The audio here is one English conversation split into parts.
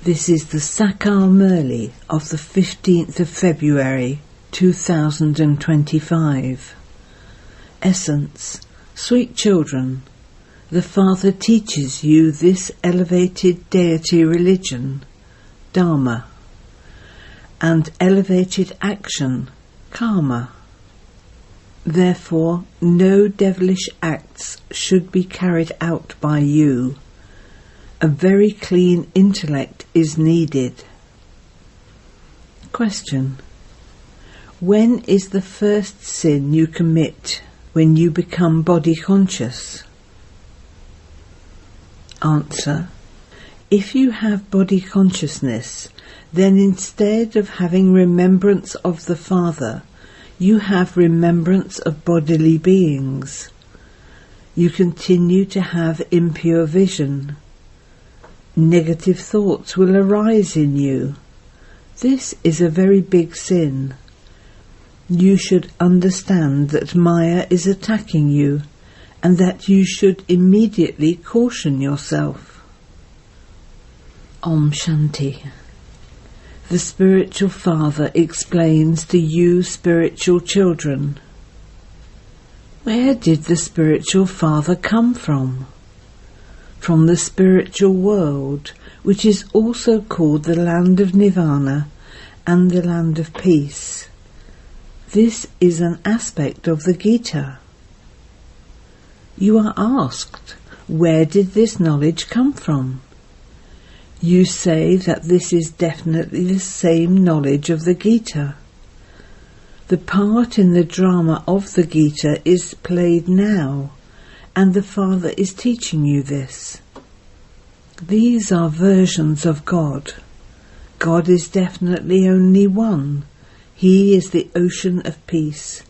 This is the Sakar Murli of the 15th of February 2025. Essence. Sweet children, the Father teaches you this elevated deity religion, Dharma, and elevated action, Karma. Therefore, no devilish acts should be carried out by you. A very clean intellect is needed. Question. When is the first sin you commit when you become body conscious? Answer. If you have body consciousness, then instead of having remembrance of the Father, you have remembrance of bodily beings. You continue to have impure vision. Negative thoughts will arise in you. This is a very big sin. You should understand that Maya is attacking you and that you should immediately caution yourself. Om Shanti. The Spiritual Father explains to you spiritual children. Where did the Spiritual Father come from? From the spiritual world, which is also called the land of Nirvana and the land of peace. This is an aspect of the Gita. You are asked, where did this knowledge come from? You say that this is definitely the same knowledge of the Gita. The part in the drama of the Gita is played now, and the Father is teaching you this. These are versions of God. God is definitely only one. He is the ocean of peace.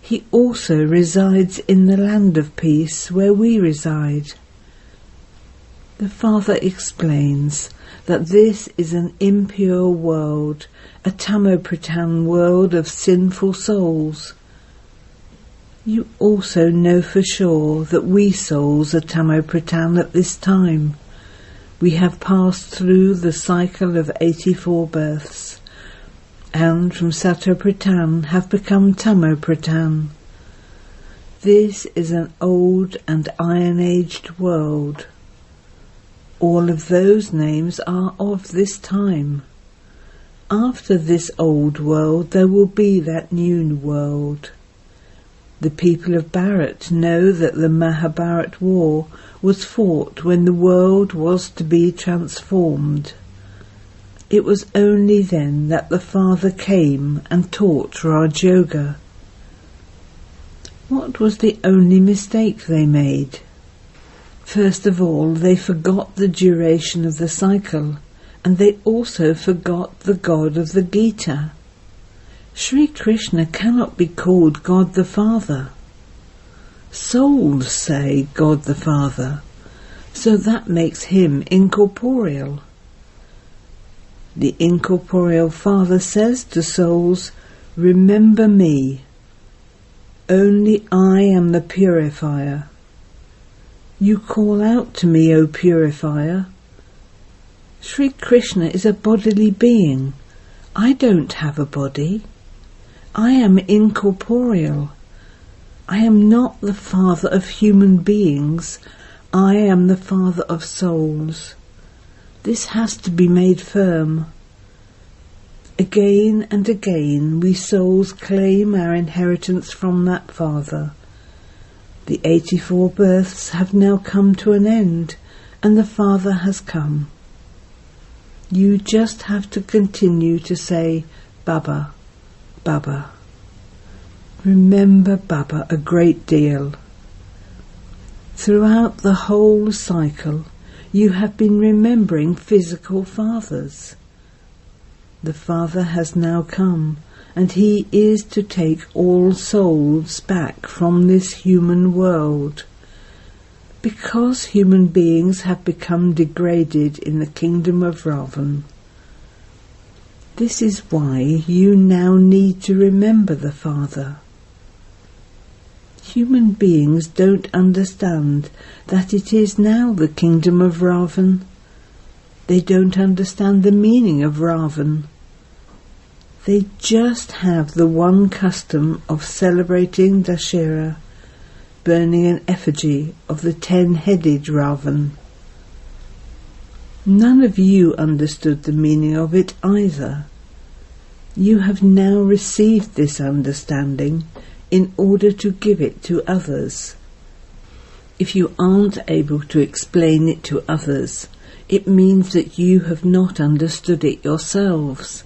He also resides in the land of peace where we reside. The Father explains that this is an impure world, a Tamopratan world of sinful souls. You also know for sure that we souls are Tamopratan at this time. We have passed through the cycle of 84 births, and from Satopratan have become Tamopratan. This is an old and iron-aged world. All of those names are of this time. After this old world there will be that new world. The people of Bharat know that the Mahabharat war was fought when the world was to be transformed. It was only then that the Father came and taught Raj Yoga. What was the only mistake they made? First of all, they forgot the duration of the cycle, and they also forgot the God of the Gita. Sri Krishna cannot be called God the Father. Souls say God the Father, so that makes him incorporeal. The incorporeal Father says to souls, remember me. Only I am the purifier. You call out to me, O purifier. Sri Krishna is a bodily being. I don't have a body. I am incorporeal. I am not the Father of human beings. I am the Father of souls. This has to be made firm. Again and again we souls claim our inheritance from that Father. The 84 births have now come to an end, and the Father has come. You just have to continue to say, Baba, Baba. Remember Baba a great deal. Throughout the whole cycle, you have been remembering physical fathers. The Father has now come, and he is to take all souls back from this human world. Because human beings have become degraded in the kingdom of Ravan. This is why you now need to remember the Father. Human beings don't understand that it is now the kingdom of Ravan. They don't understand the meaning of Ravan. They just have the one custom of celebrating Dashera, burning an effigy of the 10-headed Ravan. None of you understood the meaning of it either. You have now received this understanding in order to give it to others. If you aren't able to explain it to others, it means that you have not understood it yourselves.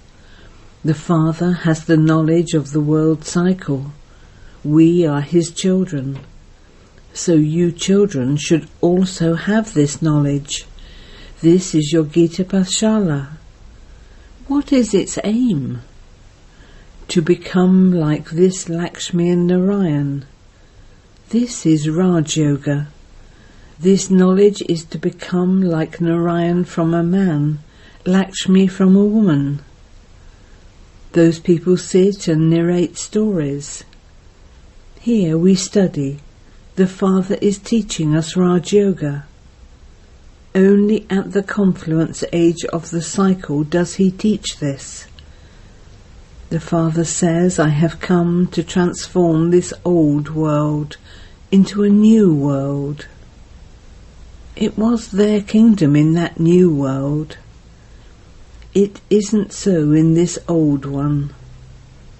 The Father has the knowledge of the world cycle. We are his children. So you children should also have this knowledge. This is your Gita Pathshala. What is its aim? To become like this Lakshmi and Narayan. This is Raj Yoga. This knowledge is to become like Narayan from a man, Lakshmi from a woman. Those people sit and narrate stories. Here we study. The Father is teaching us Raj Yoga. Only at the confluence age of the cycle does he teach this. The Father says, I have come to transform this old world into a new world. It was their kingdom in that new world. It isn't so in this old one.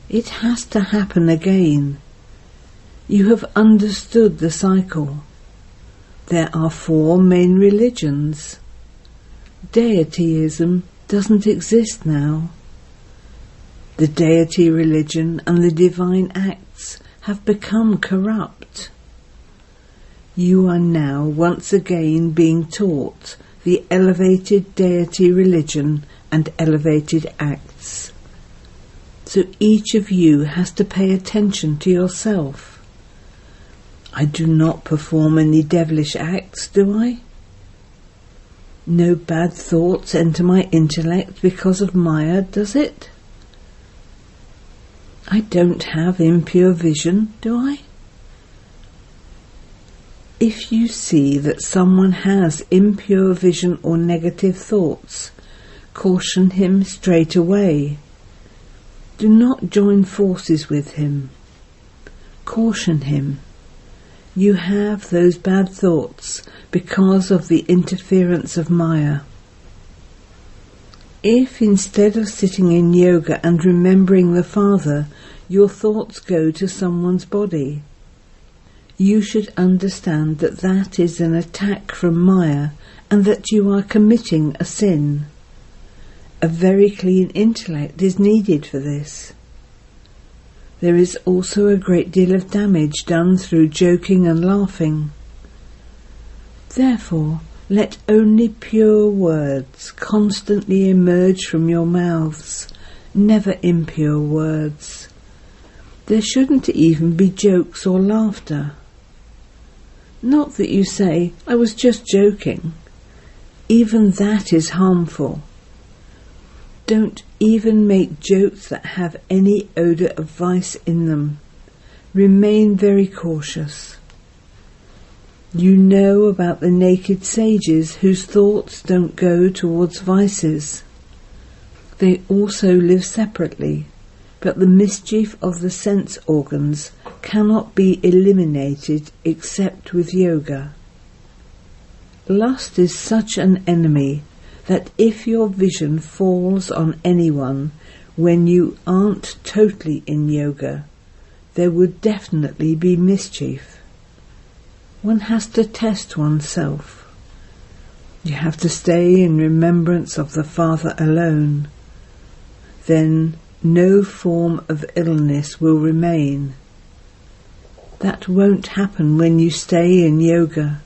It has to happen again. You have understood the cycle. There are 4 main religions. Deityism doesn't exist now. The deity religion and the divine acts have become corrupt. You are now once again being taught the elevated deity religion and elevated acts. So each of you has to pay attention to yourself. I do not perform any devilish acts, do I? No bad thoughts enter my intellect because of Maya, does it? I don't have impure vision, do I? If you see that someone has impure vision or negative thoughts, caution him straight away. Do not join forces with him. Caution him. You have those bad thoughts because of the interference of Maya. If instead of sitting in yoga and remembering the Father, your thoughts go to someone's body, you should understand that that is an attack from Maya and that you are committing a sin. A very clean intellect is needed for this. There is also a great deal of damage done through joking and laughing. Therefore, let only pure words constantly emerge from your mouths, never impure words. There shouldn't even be jokes or laughter. Not that you say, I was just joking. Even that is harmful. Don't even make jokes that have any odour of vice in them. Remain very cautious. You know about the naked sages whose thoughts don't go towards vices. They also live separately, but the mischief of the sense organs cannot be eliminated except with yoga. Lust is such an enemy that if your vision falls on anyone when you aren't totally in yoga, there would definitely be mischief. One has to test oneself. You have to stay in remembrance of the Father alone. Then no form of illness will remain. That won't happen when you stay in yoga.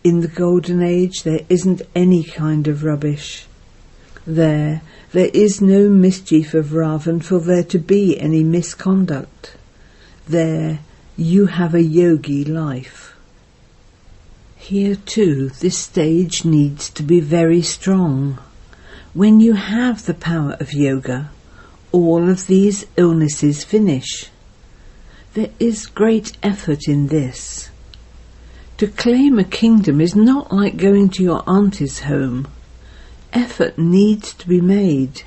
In the Golden Age there isn't any kind of rubbish. There is no mischief of Ravan for there to be any misconduct. There you have a yogi life. Here too this stage needs to be very strong. When you have the power of yoga, all of these illnesses finish. There is great effort in this. To claim a kingdom is not like going to your auntie's home. Effort needs to be made.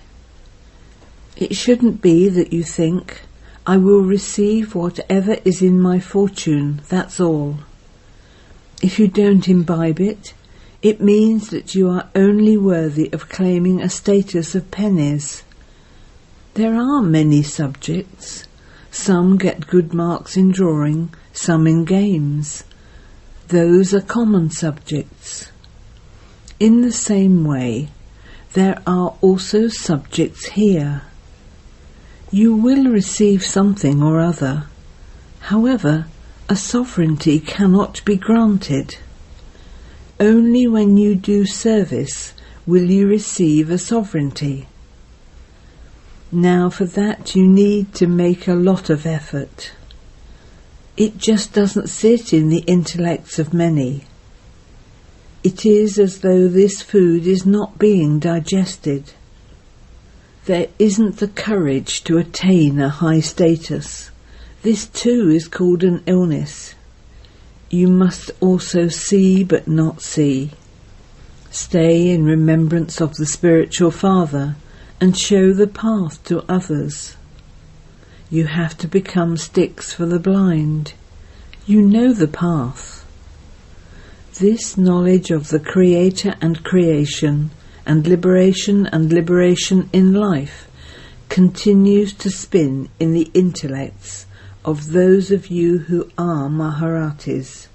It shouldn't be that you think, I will receive whatever is in my fortune, that's all. If you don't imbibe it, it means that you are only worthy of claiming a status of pennies. There are many subjects. Some get good marks in drawing, some in games. Those are common subjects. In the same way, there are also subjects here. You will receive something or other. However, a sovereignty cannot be granted. Only when you do service will you receive a sovereignty. Now for that you need to make a lot of effort. It just doesn't sit in the intellects of many. It is as though this food is not being digested. There isn't the courage to attain a high status. This too is called an illness. You must also see but not see. Stay in remembrance of the spiritual father and show the path to others. You have to become sticks for the blind. You know the path. This knowledge of the Creator and creation and liberation in life continues to spin in the intellects of those of you who are Maharatis.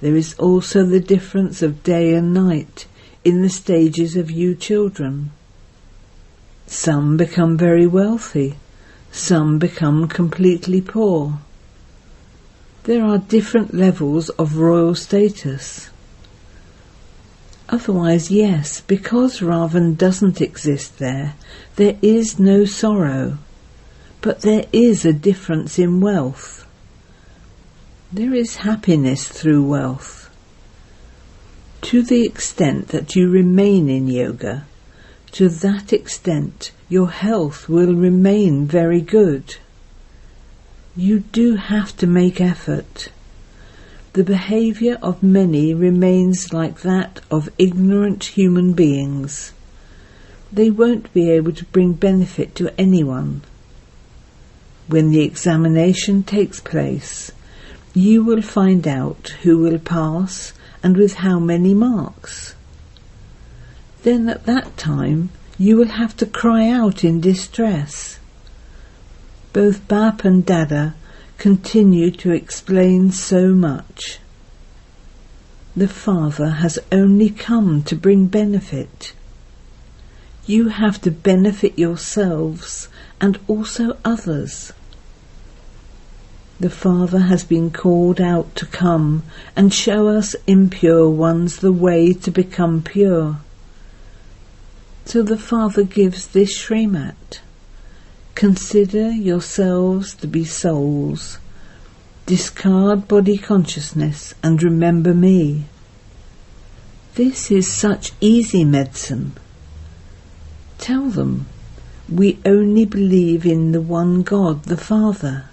There is also the difference of day and night in the stages of you children. Some become very wealthy, some become completely poor. There are different levels of royal status. Otherwise, yes, because Ravan doesn't exist there is no sorrow. But there is a difference in wealth. There is happiness through wealth. To the extent that you remain in yoga, to that extent your health will remain very good. You do have to make effort. The behaviour of many remains like that of ignorant human beings. They won't be able to bring benefit to anyone. When the examination takes place, you will find out who will pass and with how many marks. Then at that time you will have to cry out in distress. Both Bap and Dada continue to explain so much. The Father has only come to bring benefit. You have to benefit yourselves and also others. The Father has been called out to come and show us impure ones the way to become pure. So the Father gives this Srimat. Consider yourselves to be souls. Discard body consciousness and remember me. This is such easy medicine. Tell them, we only believe in the one God, the Father.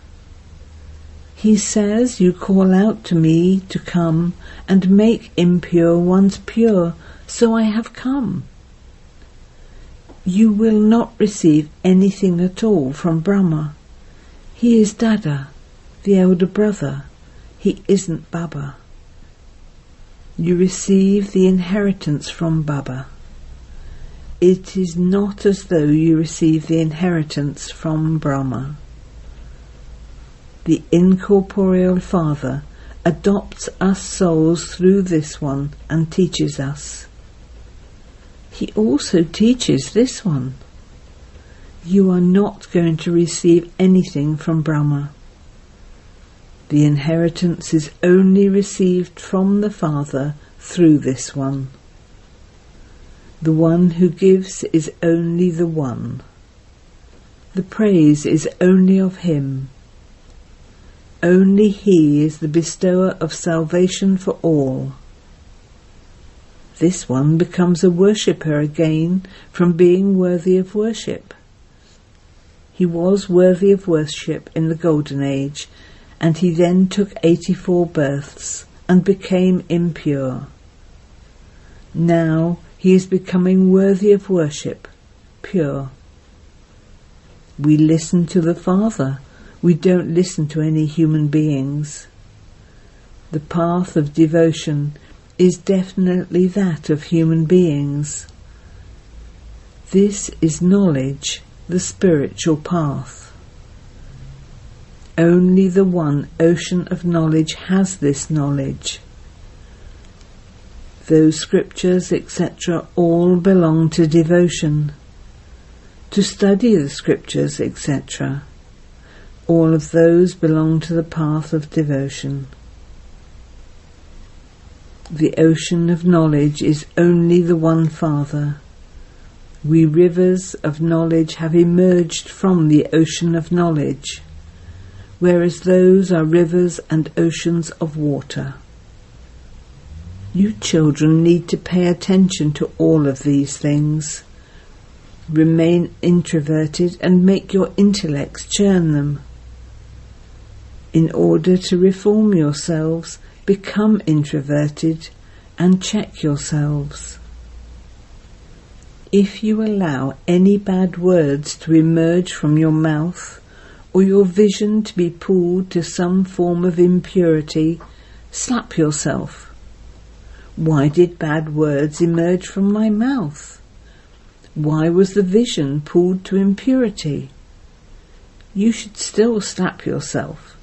He says, you call out to me to come and make impure ones pure, so I have come. You will not receive anything at all from Brahma. He is Dada, the elder brother. He isn't Baba. You receive the inheritance from Baba. It is not as though you receive the inheritance from Brahma. The incorporeal Father adopts us souls through this one and teaches us. He also teaches this one. You are not going to receive anything from Brahma. The inheritance is only received from the Father through this one. The one who gives is only the one. The praise is only of him. Only he is the bestower of salvation for all. This one becomes a worshipper again from being worthy of worship. He was worthy of worship in the Golden Age, and he then took 84 births and became impure. Now he is becoming worthy of worship, pure. We listen to the Father. We don't listen to any human beings. The path of devotion is definitely that of human beings. This is knowledge, the spiritual path. Only the one ocean of knowledge has this knowledge. Those scriptures, etc., all belong to devotion. To study the scriptures, etc., all of those belong to the path of devotion. The ocean of knowledge is only the one Father. We rivers of knowledge have emerged from the ocean of knowledge, whereas those are rivers and oceans of water. You children need to pay attention to all of these things. Remain introverted and make your intellects churn them. In order to reform yourselves, become introverted and check yourselves. If you allow any bad words to emerge from your mouth, or your vision to be pulled to some form of impurity, slap yourself. Why did bad words emerge from my mouth? Why was the vision pulled to impurity? You should still slap yourself.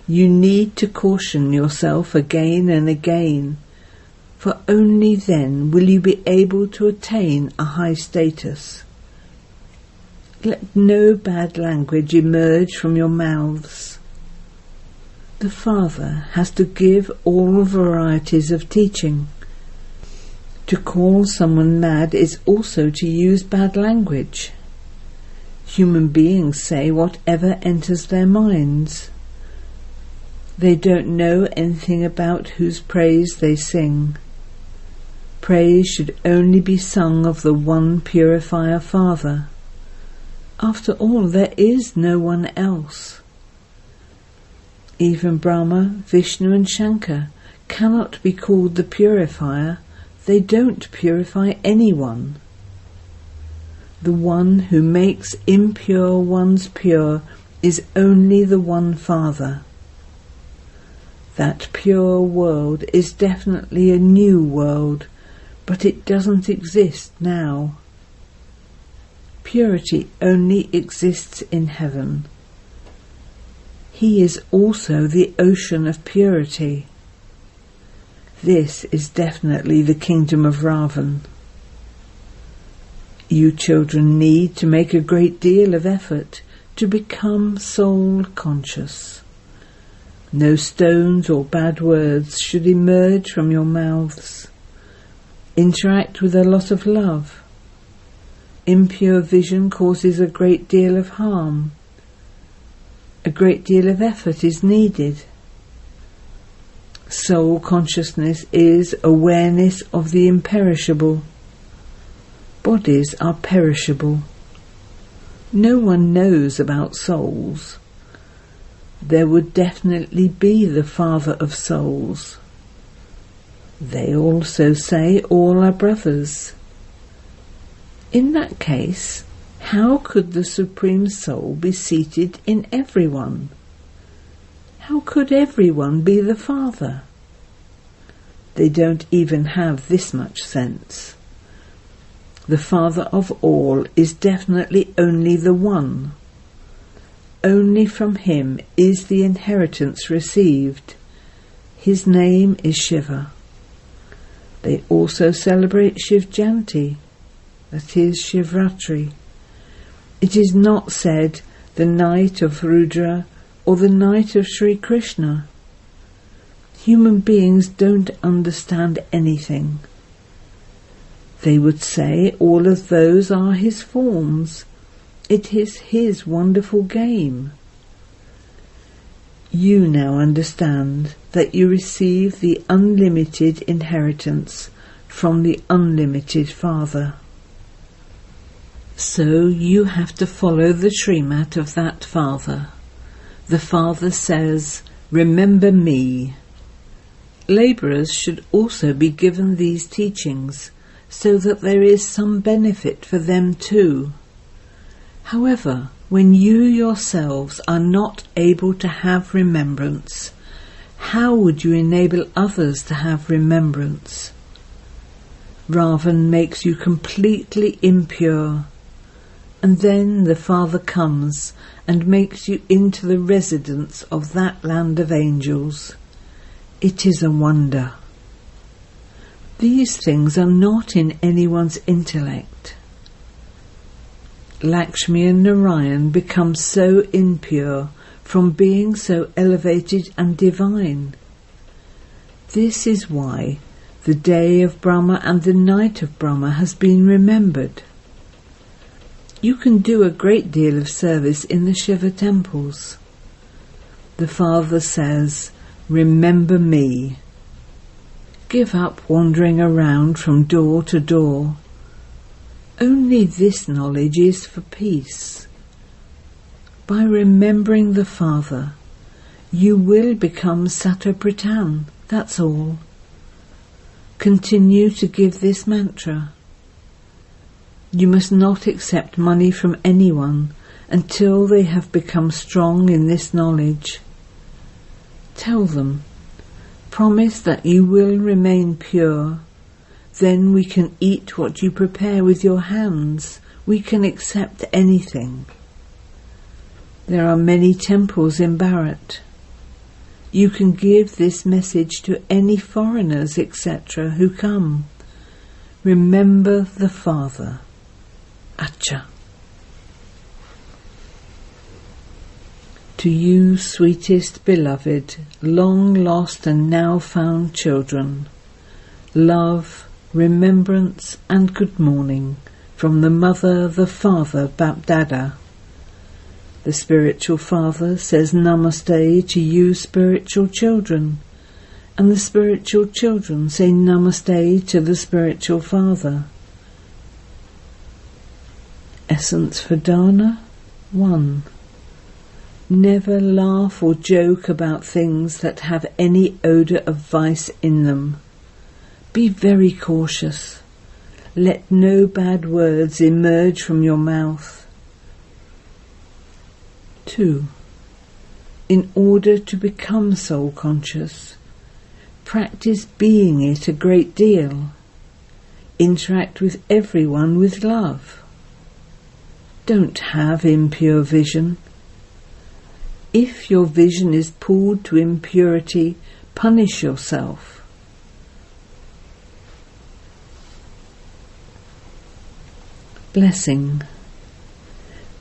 You need to caution yourself again and again, for only then will you be able to attain a high status. Let no bad language emerge from your mouths. The Father has to give all varieties of teaching. To call someone mad is also to use bad language. Human beings say whatever enters their minds. They don't know anything about whose praise they sing. Praise should only be sung of the one purifier Father. After all, there is no one else. Even Brahma, Vishnu and Shankar cannot be called the purifier. They don't purify anyone. The one who makes impure ones pure is only the one Father. That pure world is definitely a new world, but it doesn't exist now. Purity only exists in heaven. He is also the ocean of purity. This is definitely the kingdom of Ravan. You children need to make a great deal of effort to become soul conscious. No stones or bad words should emerge from your mouths. Interact with a lot of love. Impure vision causes a great deal of harm. A great deal of effort is needed. Soul consciousness is awareness of the imperishable. Bodies are perishable. No one knows about souls. There would definitely be the Father of souls. They also say all are brothers. In that case, how could the Supreme Soul be seated in everyone? How could everyone be the Father? They don't even have this much sense. The Father of all is definitely only the one. Only from him is the inheritance received. His name is Shiva. They also celebrate Shiv Jayanti, that is Shivratri. It is not said the night of Rudra or the night of Sri Krishna. Human beings don't understand anything. They would say all of those are his forms. It is his wonderful game. You now understand that you receive the unlimited inheritance from the unlimited Father. So you have to follow the Srimat of that Father. The Father says, "Remember me." Labourers should also be given these teachings, so that there is some benefit for them too. However, when you yourselves are not able to have remembrance, how would you enable others to have remembrance? Ravan makes you completely impure, and then the Father comes and makes you into the residence of that land of angels. It is a wonder. These things are not in anyone's intellect. Lakshmi and Narayan become so impure from being so elevated and divine. This is why the day of Brahma and the night of Brahma has been remembered. You can do a great deal of service in the Shiva temples. The Father says, "Remember me." Give up wandering around from door to door. Only this knowledge is for peace. By remembering the Father, you will become Satapritan, that's all. Continue to give this mantra. You must not accept money from anyone until they have become strong in this knowledge. Tell them, promise that you will remain pure. Then we can eat what you prepare with your hands. We can accept anything. There are many temples in Bharat. You can give this message to any foreigners, etc., who come. Remember the Father. Acha. To you, sweetest beloved, long lost and now found children, love, remembrance and good morning from the Mother, the Father, Bapdada. The spiritual Father says Namaste to you spiritual children, and the spiritual children say Namaste to the spiritual Father. Essence for Dana 1. Never laugh or joke about things that have any odour of vice in them. Be very cautious. Let no bad words emerge from your mouth. 2. In order to become soul conscious, practice being it a great deal. Interact with everyone with love. Don't have impure vision. If your vision is pulled to impurity, punish yourself. Blessing.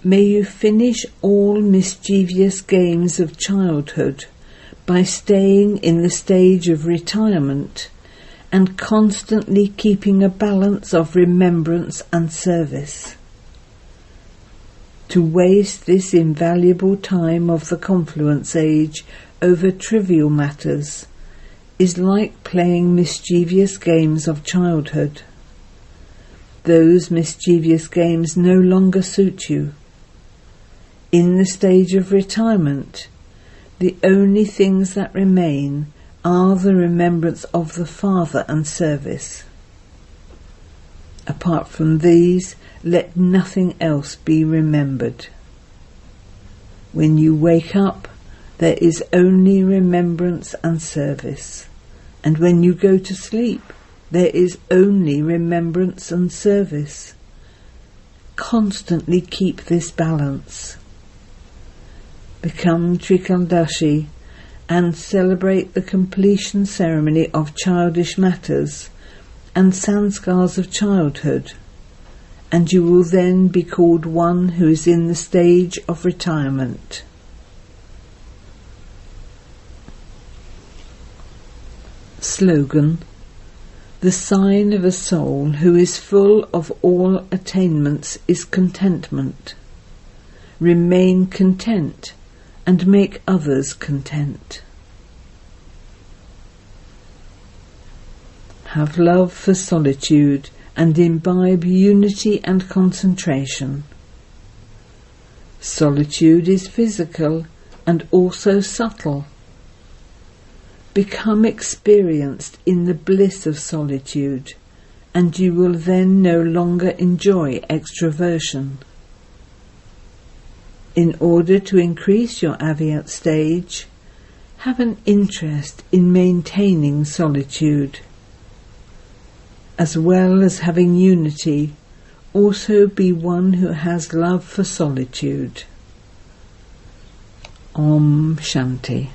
May you finish all mischievous games of childhood by staying in the stage of retirement and constantly keeping a balance of remembrance and service. To waste this invaluable time of the confluence age over trivial matters is like playing mischievous games of childhood. Those mischievous games no longer suit you. In the stage of retirement, the only things that remain are the remembrance of the Father and service. Apart from these, let nothing else be remembered. When you wake up, there is only remembrance and service, and when you go to sleep, there is only remembrance and service. Constantly keep this balance. Become Trikaldashi and celebrate the completion ceremony of childish matters and sanskars of childhood, and you will then be called one who is in the stage of retirement. Slogan. The sign of a soul who is full of all attainments is contentment. Remain content and make others content. Have love for solitude and imbibe unity and concentration. Solitude is physical and also subtle. Become experienced in the bliss of solitude and you will then no longer enjoy extroversion. In order to increase your avyat stage, have an interest in maintaining solitude. As well as having unity, also be one who has love for solitude. Om Shanti.